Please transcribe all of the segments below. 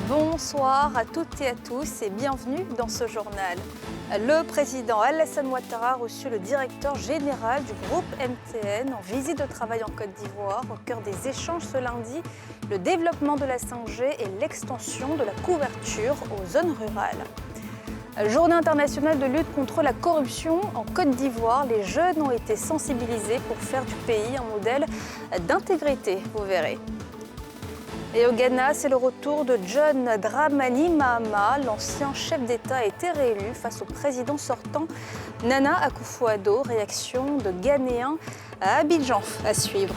Bonsoir à toutes et à tous et bienvenue dans ce journal. Le président Alassane Ouattara a reçu le directeur général du groupe MTN en visite de travail en Côte d'Ivoire. Au cœur des échanges ce lundi, le développement de la 5G et l'extension de la couverture aux zones rurales. Journée internationale de lutte contre la corruption en Côte d'Ivoire. Les jeunes ont été sensibilisés pour faire du pays un modèle d'intégrité, vous verrez. Et au Ghana, c'est le retour de John Dramani Mahama. L'ancien chef d'État a été réélu face au président sortant Nana Akufo-Addo. Réaction de Ghanéens à Abidjan à suivre.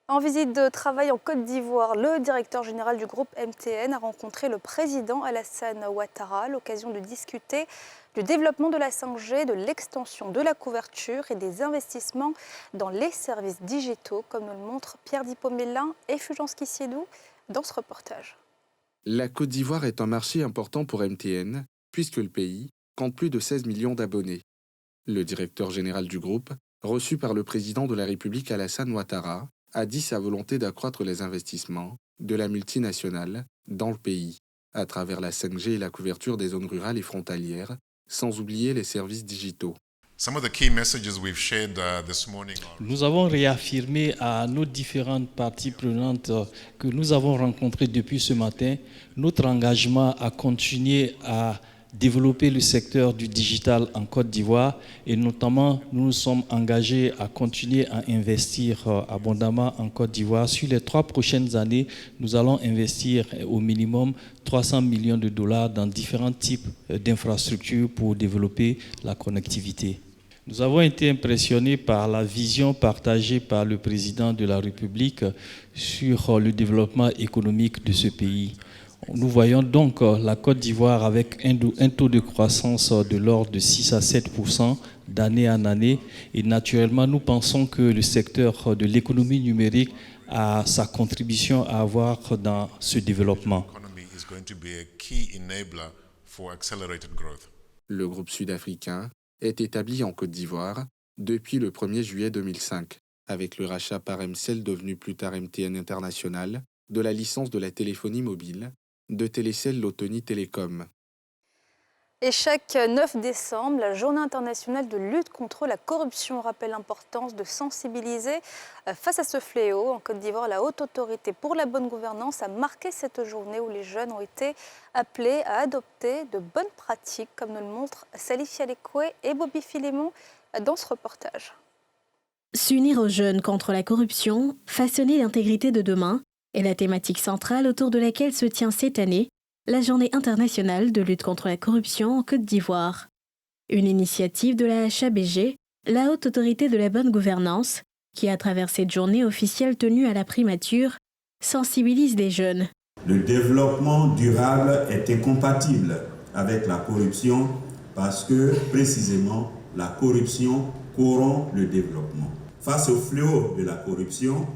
En visite de travail en Côte d'Ivoire, le directeur général du groupe MTN a rencontré le président Alassane Ouattara à l'occasion de discuter du développement de la 5G, de l'extension de la couverture et des investissements dans les services digitaux, comme nous le montrent Pierre Dipomélin et Fulgence Kissiedou dans ce reportage. La Côte d'Ivoire est un marché important pour MTN, puisque le pays compte plus de 16 millions d'abonnés. Le directeur général du groupe, reçu par le président de la République Alassane Ouattara, a dit sa volonté d'accroître les investissements de la multinationale dans le pays, à travers la 5G et la couverture des zones rurales et frontalières, sans oublier les services digitaux. Nous avons réaffirmé à nos différentes parties prenantes que nous avons rencontrées depuis ce matin notre engagement à continuer à développer le secteur du digital en Côte d'Ivoire et notamment nous nous sommes engagés à continuer à investir abondamment en Côte d'Ivoire. Sur les 3 prochaines années, nous allons investir au minimum 300 millions de dollars dans différents types d'infrastructures pour développer la connectivité. Nous avons été impressionnés par la vision partagée par le président de la République sur le développement économique de ce pays. Nous voyons donc la Côte d'Ivoire avec un taux de croissance de l'ordre de 6 à 7% d'année en année. Et naturellement, nous pensons que le secteur de l'économie numérique a sa contribution à avoir dans ce développement. Le groupe sud-africain est établi en Côte d'Ivoire depuis le 1er juillet 2005, avec le rachat par MCell, devenu plus tard MTN International, de la licence de la téléphonie mobile de Télécell Lottonie Télécom. Et chaque 9 décembre, la Journée internationale de lutte contre la corruption rappelle l'importance de sensibiliser face à ce fléau. En Côte d'Ivoire, la Haute Autorité pour la bonne gouvernance a marqué cette journée où les jeunes ont été appelés à adopter de bonnes pratiques, comme nous le montrent Salif Yalekwe et Bobby Filémon dans ce reportage. S'unir aux jeunes contre la corruption, façonner l'intégrité de demain est la thématique centrale autour de laquelle se tient cette année la Journée internationale de lutte contre la corruption en Côte d'Ivoire. Une initiative de la HABG, la Haute Autorité de la bonne gouvernance, qui à travers cette journée officielle tenue à la primature, sensibilise les jeunes. Le développement durable est incompatible avec la corruption parce que, précisément, la corruption corrompt le développement. Face au fléau de la corruption,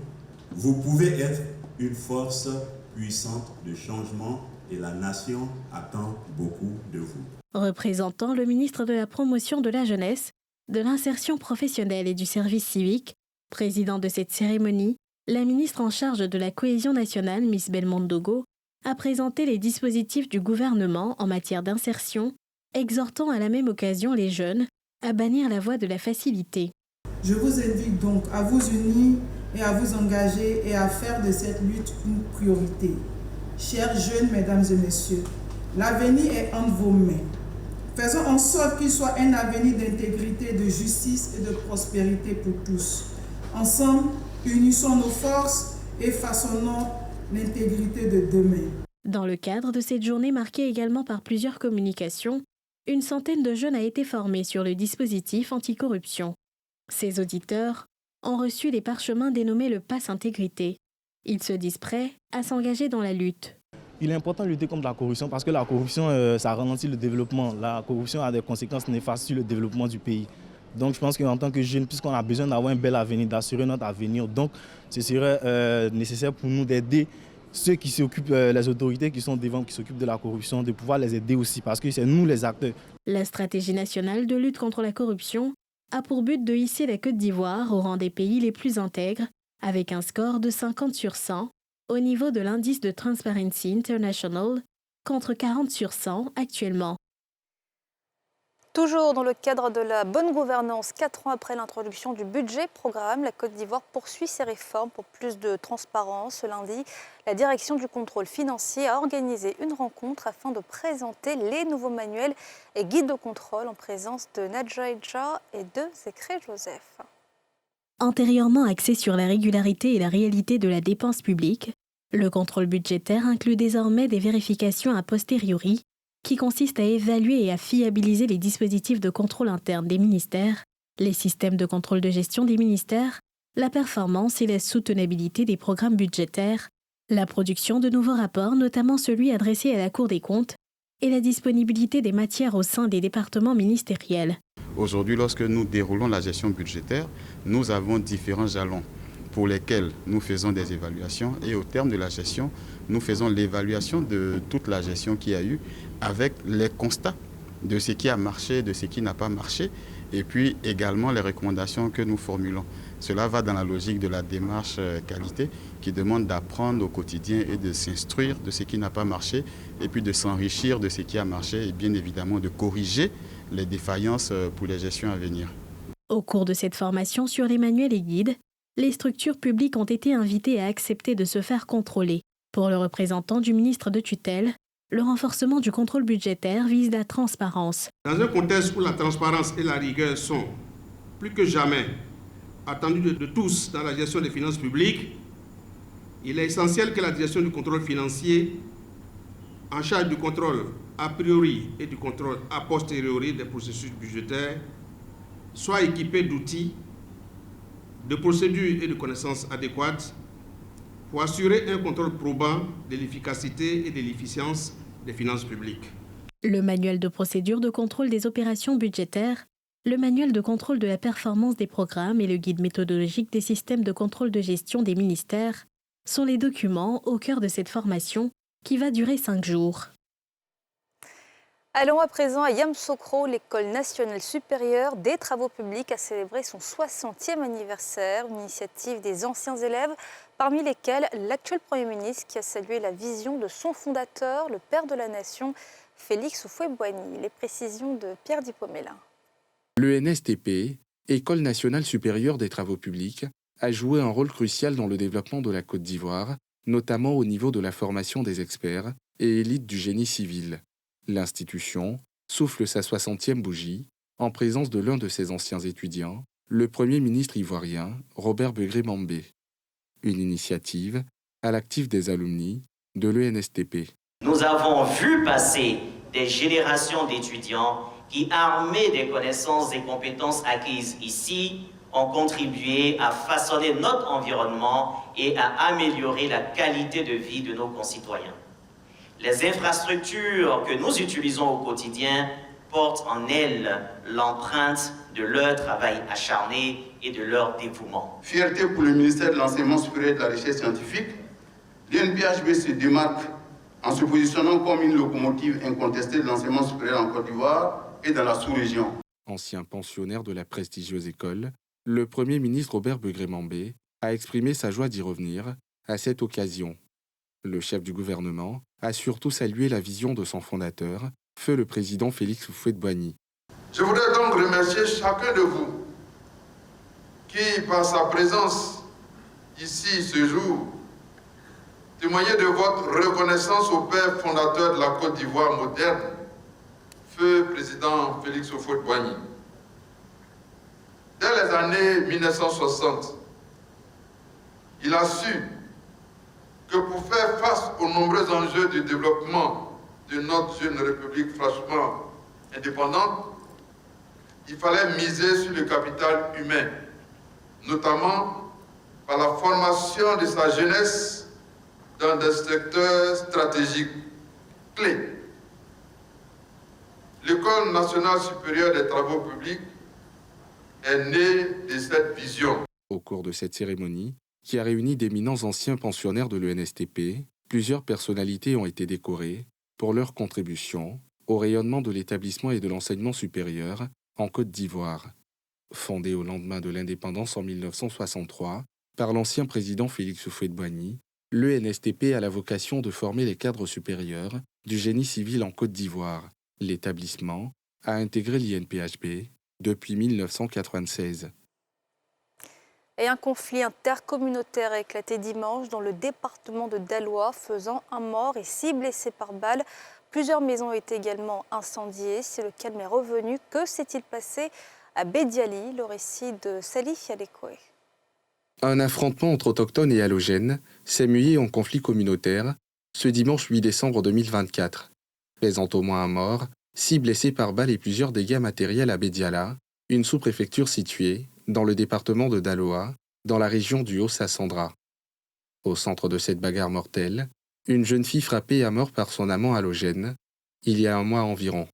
vous pouvez être une force puissante de changement et la nation attend beaucoup de vous. Représentant le ministre de la Promotion de la Jeunesse, de l'Insertion professionnelle et du Service civique, président de cette cérémonie, la ministre en charge de la cohésion nationale, Miss Belmondo Dogo, a présenté les dispositifs du gouvernement en matière d'insertion, exhortant à la même occasion les jeunes à bannir la voie de la facilité. Je vous invite donc à vous unir et à vous engager et à faire de cette lutte une priorité. Chers jeunes, mesdames et messieurs, l'avenir est entre vos mains. Faisons en sorte qu'il soit un avenir d'intégrité, de justice et de prospérité pour tous. Ensemble, unissons nos forces et façonnons l'intégrité de demain. Dans le cadre de cette journée marquée également par plusieurs communications, une centaine de jeunes a été formés sur le dispositif anticorruption. Ces auditeurs ont reçu les parchemins dénommés le Pass Intégrité. Ils se disent prêts à s'engager dans la lutte. Il est important de lutter contre la corruption parce que la corruption, ça ralentit le développement. La corruption a des conséquences néfastes sur le développement du pays. Donc je pense qu'en tant que jeunes, puisqu'on a besoin d'avoir un bel avenir, d'assurer notre avenir, donc ce serait nécessaire pour nous d'aider ceux qui s'occupent, les autorités qui sont devant, qui s'occupent de la corruption, de pouvoir les aider aussi parce que c'est nous les acteurs. La stratégie nationale de lutte contre la corruption a pour but de hisser la Côte d'Ivoire au rang des pays les plus intègres avec un score de 50 sur 100 au niveau de l'indice de Transparency International, contre 40 sur 100 actuellement. Toujours dans le cadre de la bonne gouvernance, 4 ans après l'introduction du budget programme, la Côte d'Ivoire poursuit ses réformes pour plus de transparence. Ce lundi, la direction du contrôle financier a organisé une rencontre afin de présenter les nouveaux manuels et guides de contrôle en présence de Nadjaïdja et de Zekré Joseph. Antérieurement axé sur la régularité et la réalité de la dépense publique, le contrôle budgétaire inclut désormais des vérifications a posteriori qui consistent à évaluer et à fiabiliser les dispositifs de contrôle interne des ministères, les systèmes de contrôle de gestion des ministères, la performance et la soutenabilité des programmes budgétaires, la production de nouveaux rapports, notamment celui adressé à la Cour des comptes, et la disponibilité des matières au sein des départements ministériels. Aujourd'hui, lorsque nous déroulons la gestion budgétaire, nous avons différents jalons pour lesquels nous faisons des évaluations et au terme de la gestion, nous faisons l'évaluation de toute la gestion qu'il y a eu avec les constats de ce qui a marché, de ce qui n'a pas marché et puis également les recommandations que nous formulons. Cela va dans la logique de la démarche qualité qui demande d'apprendre au quotidien et de s'instruire de ce qui n'a pas marché et puis de s'enrichir de ce qui a marché et bien évidemment de corriger les défaillances pour les gestions à venir. Au cours de cette formation sur les manuels et guides, les structures publiques ont été invitées à accepter de se faire contrôler. Pour le représentant du ministre de tutelle, le renforcement du contrôle budgétaire vise la transparence. Dans un contexte où la transparence et la rigueur sont plus que jamais attendues de tous dans la gestion des finances publiques, il est essentiel que la direction du contrôle financier, en charge du contrôle a priori et du contrôle a posteriori des processus budgétaires, soit équipée d'outils, de procédures et de connaissances adéquates pour assurer un contrôle probant de l'efficacité et de l'efficience des finances publiques. Le manuel de procédure de contrôle des opérations budgétaires, le manuel de contrôle de la performance des programmes et le guide méthodologique des systèmes de contrôle de gestion des ministères sont les documents au cœur de cette formation qui va durer 5 jours. Allons à présent à Yamoussoukro, l'école nationale supérieure des travaux publics a célébré son 60e anniversaire, une initiative des anciens élèves, parmi lesquels l'actuel Premier ministre qui a salué la vision de son fondateur, le père de la nation, Félix Houphouët-Boigny. Les précisions de Pierre Dipomella. L'ENSTP, École nationale supérieure des travaux publics, a joué un rôle crucial dans le développement de la Côte d'Ivoire, notamment au niveau de la formation des experts et élites du génie civil. L'institution souffle sa 60e bougie en présence de l'un de ses anciens étudiants, le Premier ministre ivoirien Robert Begré-Mambé. Une initiative à l'actif des alumni de l'ENSTP. Nous avons vu passer des générations d'étudiants qui, armés des connaissances et compétences acquises ici, ont contribué à façonner notre environnement et à améliorer la qualité de vie de nos concitoyens. Les infrastructures que nous utilisons au quotidien portent en elles l'empreinte de leur travail acharné et de leur dévouement. Fierté pour le ministère de l'Enseignement supérieur et de la Recherche scientifique, l'INPHB se démarque en se positionnant comme une locomotive incontestée de l'enseignement supérieur en Côte d'Ivoire et dans la sous-région. Ancien pensionnaire de la prestigieuse école, le Premier ministre Robert Begré-Mambé a exprimé sa joie d'y revenir à cette occasion. Le chef du gouvernement a surtout salué la vision de son fondateur, feu le président Félix Houphouët-Boigny. Je voudrais donc remercier chacun de vous qui, par sa présence ici ce jour, témoignez de votre reconnaissance au père fondateur de la Côte d'Ivoire moderne, feu président Félix Houphouët-Boigny. Dès les années 1960, il a su que pour faire face aux nombreux enjeux du développement de notre jeune République franchement indépendante, il fallait miser sur le capital humain, notamment par la formation de sa jeunesse dans des secteurs stratégiques clés. L'École nationale supérieure des travaux publics est née de cette vision. Au cours de cette cérémonie, qui a réuni d'éminents anciens pensionnaires de l'ENSTP, plusieurs personnalités ont été décorées pour leur contribution au rayonnement de l'établissement et de l'enseignement supérieur en Côte d'Ivoire. Fondée au lendemain de l'indépendance en 1963, par l'ancien président Félix Houphouët-Boigny, l'ENSTP a la vocation de former les cadres supérieurs du génie civil en Côte d'Ivoire. L'établissement a intégré l'INPHB depuis 1996. Et un conflit intercommunautaire a éclaté dimanche dans le département de Daloa, faisant un mort et 6 blessés par balle. Plusieurs maisons ont été également incendiées. Si le calme est revenu, que s'est-il passé à Bédiali? Le récit de Salif Yadekoué. Un affrontement entre autochtones et halogènes s'est mué en conflit communautaire ce dimanche 8 décembre 2024, faisant au moins un mort, 6 blessés par balle et plusieurs dégâts matériels à Bédiala, une sous-préfecture située dans le département de Daloa, dans la région du Haut-Sassandra. Au centre de cette bagarre mortelle, une jeune fille frappée à mort par son amant halogène, il y a un mois environ.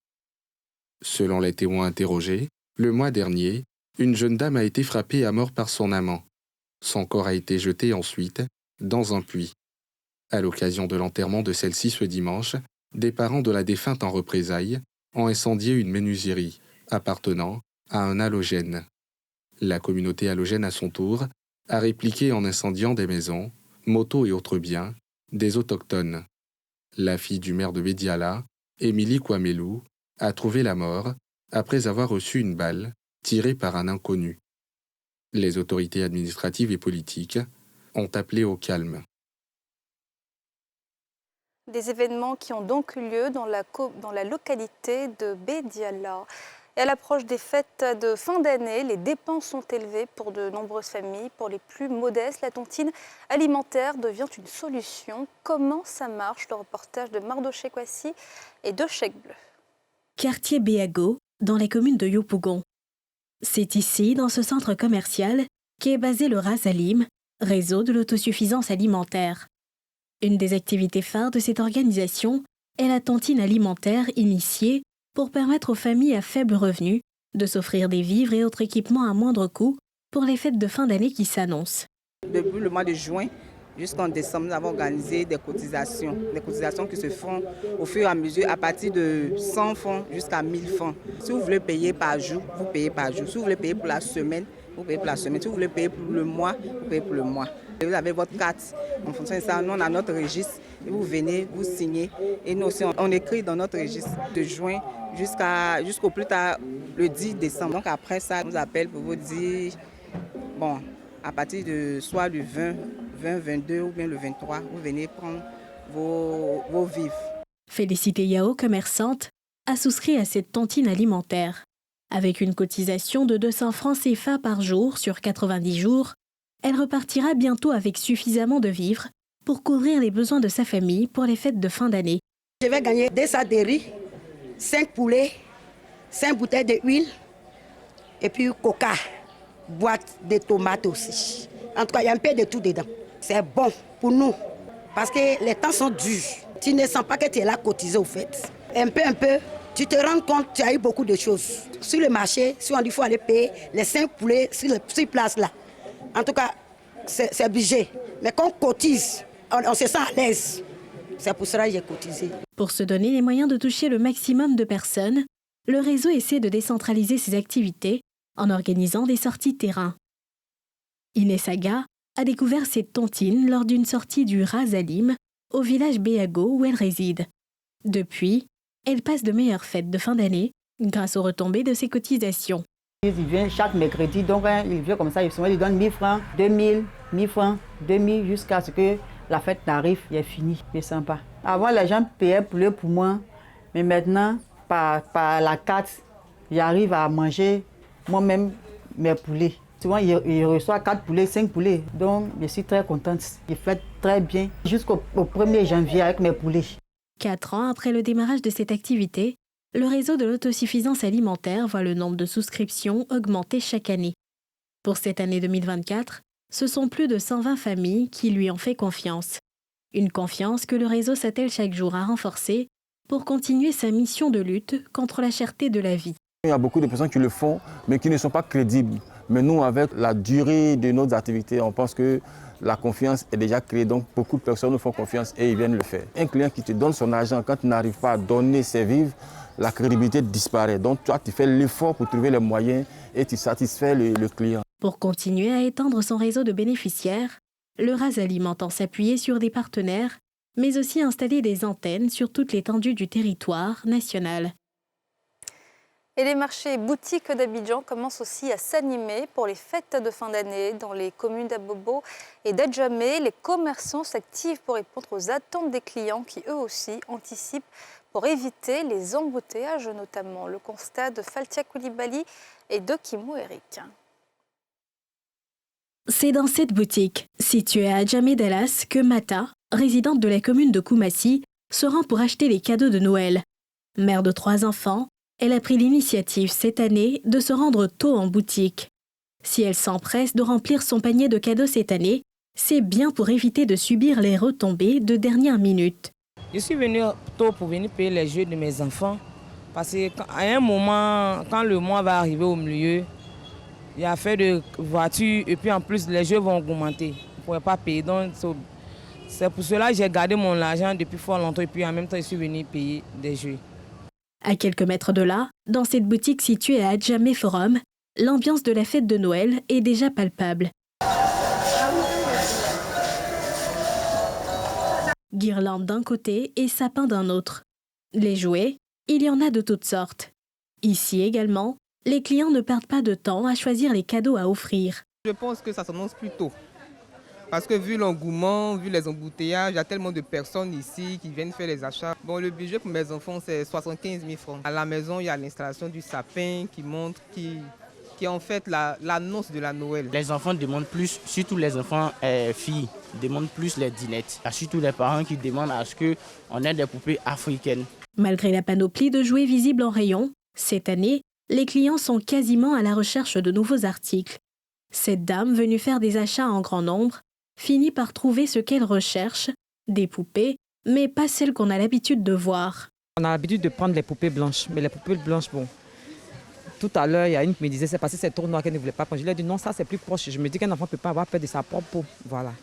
Selon les témoins interrogés, le mois dernier, une jeune dame a été frappée à mort par son amant. Son corps a été jeté ensuite dans un puits. À l'occasion de l'enterrement de celle-ci ce dimanche, des parents de la défunte en représailles ont incendié une menuiserie appartenant à un halogène. La communauté halogène, à son tour, a répliqué en incendiant des maisons, motos et autres biens des autochtones. La fille du maire de Bédiala, Émilie Kouamelou, a trouvé la mort après avoir reçu une balle tirée par un inconnu. Les autorités administratives et politiques ont appelé au calme. Des événements qui ont donc eu lieu dans la localité de Bédiala. Et à l'approche des fêtes de fin d'année, les dépenses sont élevées pour de nombreuses familles. Pour les plus modestes, la tontine alimentaire devient une solution. Comment ça marche? Le reportage de Mardoché Kwasi et de Chèque Bleu. Quartier Béago, dans les communes de Yopougon. C'est ici, dans ce centre commercial, qu'est basé le Rasalim, réseau de l'autosuffisance alimentaire. Une des activités phares de cette organisation est la tontine alimentaire initiée pour permettre aux familles à faible revenu de s'offrir des vivres et autres équipements à moindre coût pour les fêtes de fin d'année qui s'annoncent. Depuis le mois de juin jusqu'en décembre, nous avons organisé des cotisations qui se font au fur et à mesure à partir de 100 francs jusqu'à 1000 francs. Si vous voulez payer par jour, vous payez par jour. Si vous voulez payer pour la semaine, vous payez pour la semaine. Si vous voulez payer pour le mois, vous payez pour le mois. Vous avez votre carte. En fonction de ça, nous on a notre registre. Et vous venez, vous signez. Et nous aussi, on écrit dans notre registre de juin jusqu'au plus tard le 10 décembre. Donc après ça, on nous appelle pour vous dire, bon, à partir de soit le 20, 22 ou bien le 23, vous venez prendre vos vivres. Félicité Yao, commerçante, a souscrit à cette tontine alimentaire. Avec une cotisation de 200 francs CFA par jour sur 90 jours, elle repartira bientôt avec suffisamment de vivres pour couvrir les besoins de sa famille pour les fêtes de fin d'année. Je vais gagner 2 sacs de riz, 5 poulets, 5 bouteilles d'huile et puis coca, boîte de tomates aussi. En tout cas, il y a un peu de tout dedans. C'est bon pour nous parce que les temps sont durs. Tu ne sens pas que tu es là cotisé au fait. Un peu, tu te rends compte que tu as eu beaucoup de choses. Sur le marché, si on dit qu'il faut aller payer les 5 poulets sur place là. En tout cas, c'est obligé. Mais quand on cotise, on se sent à l'aise. C'est pour cela que j'ai cotisé. Pour se donner les moyens de toucher le maximum de personnes, le réseau essaie de décentraliser ses activités en organisant des sorties terrain. Inès Aga a découvert cette tontine lors d'une sortie du Rasalim au village Béago où elle réside. Depuis, elle passe de meilleures fêtes de fin d'année grâce aux retombées de ses cotisations. Il vient chaque mercredi, donc il vient comme ça, il donne 1000 francs, 2000, 1000 francs, 2000 jusqu'à ce que la fête n'arrive, il est fini, c'est sympa. Avant, les gens payaient pour moi, mais maintenant, par la carte, j'arrive à manger moi-même mes poulets. Souvent, il reçoit 4 poulets, 5 poulets, donc je suis très contente. Il fait très bien jusqu'au 1er janvier avec mes poulets. 4 ans après le démarrage de cette activité, le réseau de l'autosuffisance alimentaire voit le nombre de souscriptions augmenter chaque année. Pour cette année 2024, ce sont plus de 120 familles qui lui ont fait confiance. Une confiance que le réseau s'attelle chaque jour à renforcer pour continuer sa mission de lutte contre la cherté de la vie. Il y a beaucoup de personnes qui le font, mais qui ne sont pas crédibles. Mais nous, avec la durée de nos activités, on pense que la confiance est déjà créée, donc beaucoup de personnes nous font confiance et ils viennent le faire. Un client qui te donne son argent, quand il n'arrive pas à donner ses vivres, la crédibilité disparaît. Donc toi, tu fais l'effort pour trouver les moyens et tu satisfais le client. Pour continuer à étendre son réseau de bénéficiaires, le Razali entend s'appuyer sur des partenaires, mais aussi installer des antennes sur toute l'étendue du territoire national. Et les marchés et boutiques d'Abidjan commencent aussi à s'animer pour les fêtes de fin d'année. Dans les communes d'Abobo et d'Adjamé, les commerçants s'activent pour répondre aux attentes des clients qui eux aussi anticipent pour éviter les embouteillages notamment. Le constat de Faltia Koulibaly et de Kimo Eric. C'est dans cette boutique, située à Adjamé Dallas, que Mata, résidente de la commune de Koumassi, se rend pour acheter les cadeaux de Noël. Mère de 3 enfants, elle a pris l'initiative cette année de se rendre tôt en boutique. Si elle s'empresse de remplir son panier de cadeaux cette année, c'est bien pour éviter de subir les retombées de dernière minute. Je suis venue tôt pour venir payer les jeux de mes enfants parce qu'à un moment, quand le mois va arriver au milieu, il y a fait de voitures et puis en plus les jeux vont augmenter. On ne pourrait pas payer. Donc c'est pour cela que j'ai gardé mon argent depuis fort longtemps et puis en même temps je suis venue payer des jeux. À quelques mètres de là, dans cette boutique située à Adjamé Forum, l'ambiance de la fête de Noël est déjà palpable. Guirlandes d'un côté et sapins d'un autre. Les jouets, il y en a de toutes sortes. Ici également, les clients ne perdent pas de temps à choisir les cadeaux à offrir. Je pense que ça s'annonce plus tôt. Parce que vu l'engouement, vu les embouteillages, il y a tellement de personnes ici qui viennent faire les achats. Bon, le budget pour mes enfants, c'est 75 000 francs. À la maison, il y a l'installation du sapin qui montre, qui est en fait l'annonce de la Noël. Les enfants demandent plus, surtout les enfants filles, demandent plus les dinettes. Il y a surtout les parents qui demandent à ce qu'on ait des poupées africaines. Malgré la panoplie de jouets visibles en rayon, cette année, les clients sont quasiment à la recherche de nouveaux articles. Cette dame venue faire des achats en grand nombre finit par trouver ce qu'elle recherche, des poupées, mais pas celles qu'on a l'habitude de voir. On a l'habitude de prendre les poupées blanches, mais les poupées blanches, bon. Tout à l'heure, il y a une qui me disait c'est parce que c'est trop noir qu'elle ne voulait pas prendre. Je lui ai dit non, ça c'est plus proche. Je me dis qu'un enfant ne peut pas avoir peur de sa propre peau. Voilà.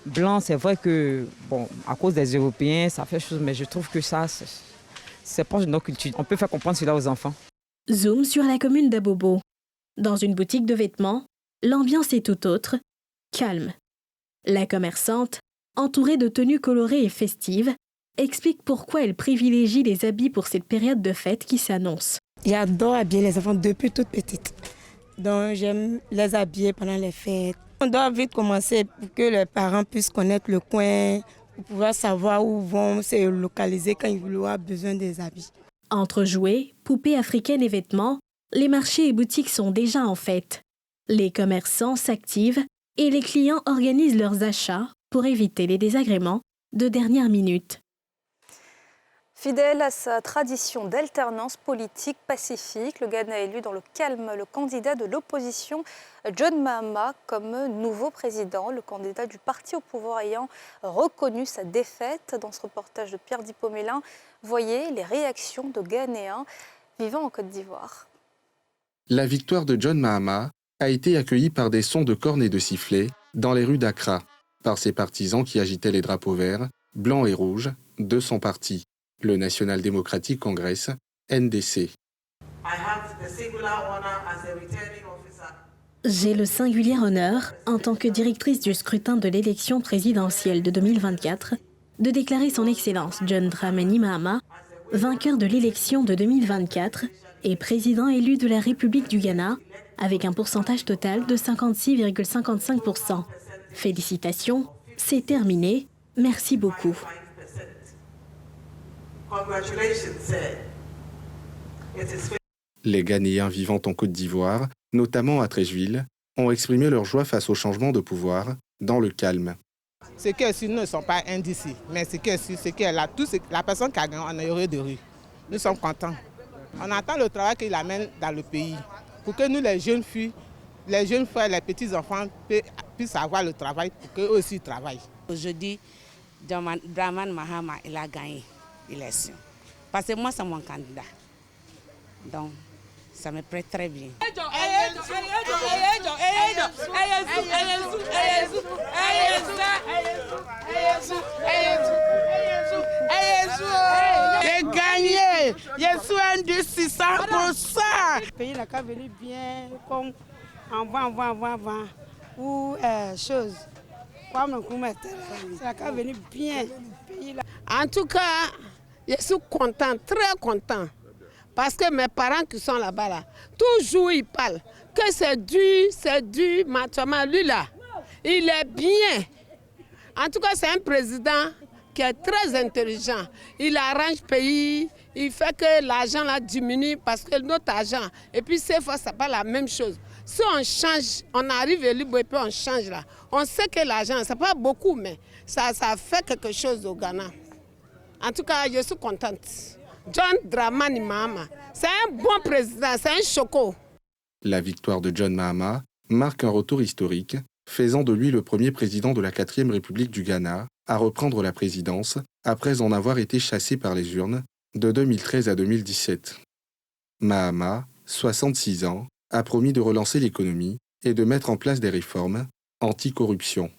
Blanc, c'est vrai que, bon, à cause des Européens, ça fait chose, mais je trouve que ça, c'est proche de nos cultures. On peut faire comprendre cela aux enfants. Zoom sur la commune d'Abobo. Dans une boutique de vêtements, l'ambiance est tout autre, calme. La commerçante, entourée de tenues colorées et festives, explique pourquoi elle privilégie les habits pour cette période de fête qui s'annonce. J'adore habiller les enfants depuis toute petite. Donc j'aime les habiller pendant les fêtes. On doit vite commencer pour que les parents puissent connaître le coin, pour pouvoir savoir où vont se localiser quand ils vont avoir besoin des habits. Entre jouets, poupées africaines et vêtements, les marchés et boutiques sont déjà en fête. Les commerçants s'activent et les clients organisent leurs achats pour éviter les désagréments de dernière minute. Fidèle à sa tradition d'alternance politique pacifique, le Ghana a élu dans le calme le candidat de l'opposition, John Mahama, comme nouveau président. Le candidat du parti au pouvoir ayant reconnu sa défaite. Dans ce reportage de Pierre Dipomélin, voyez les réactions de Ghanéens vivant en Côte d'Ivoire. La victoire de John Mahama a été accueillie par des sons de cornes et de sifflets dans les rues d'Accra, par ses partisans qui agitaient les drapeaux verts, blancs et rouges de son parti, le National Democratic Congress, NDC. J'ai le singulier honneur, en tant que directrice du scrutin de l'élection présidentielle de 2024, de déclarer son Excellence John Dramani Mahama, vainqueur de l'élection de 2024 et président élu de la République du Ghana, avec un pourcentage total de 56,55%. Félicitations, c'est terminé, merci beaucoup. Les Ghanéens vivant en Côte d'Ivoire, notamment à Treichville, ont exprimé leur joie face au changement de pouvoir dans le calme. Ce qui est sûr, nous ne sommes pas indécis, mais ce qui est sûr, c'est que la personne qui a gagné, on est heureux de rue. Nous sommes contents. On attend le travail qu'il amène dans le pays pour que nous, les jeunes filles, les jeunes frères, les petits-enfants puissent avoir le travail pour qu'eux aussi travaillent. Aujourd'hui, Dramani Mahama, il a gagné l'élection. Parce que moi, c'est mon candidat. Donc, ça me prête très bien. J'ai gagné! Je suis un de 600%! Le pays n'a qu'à venir bien, comme envoie. Ou chose. Ça va venir bien. En tout cas, je suis content, très content. Parce que mes parents qui sont là-bas, là, toujours ils parlent que c'est dur, Mathiama, lui là, il est bien. En tout cas, c'est un président qui est très intelligent. Il arrange le pays, il fait que l'argent là diminue parce que notre argent, et puis ces fois, c'est pas la même chose. Si on change, on arrive à Libo et puis on change là, on sait que l'argent, c'est pas beaucoup, mais ça fait quelque chose au Ghana. En tout cas, je suis contente. John Dramani Mahama, c'est un bon président, c'est un choco. La victoire de John Mahama marque un retour historique, faisant de lui le premier président de la 4e République du Ghana à reprendre la présidence après en avoir été chassé par les urnes de 2013 à 2017. Mahama, 66 ans, a promis de relancer l'économie et de mettre en place des réformes anti-corruption.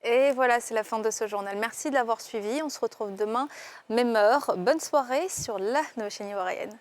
Et voilà, c'est la fin de ce journal. Merci de l'avoir suivi. On se retrouve demain, même heure. Bonne soirée sur la nouvelle chaîne ivoirienne.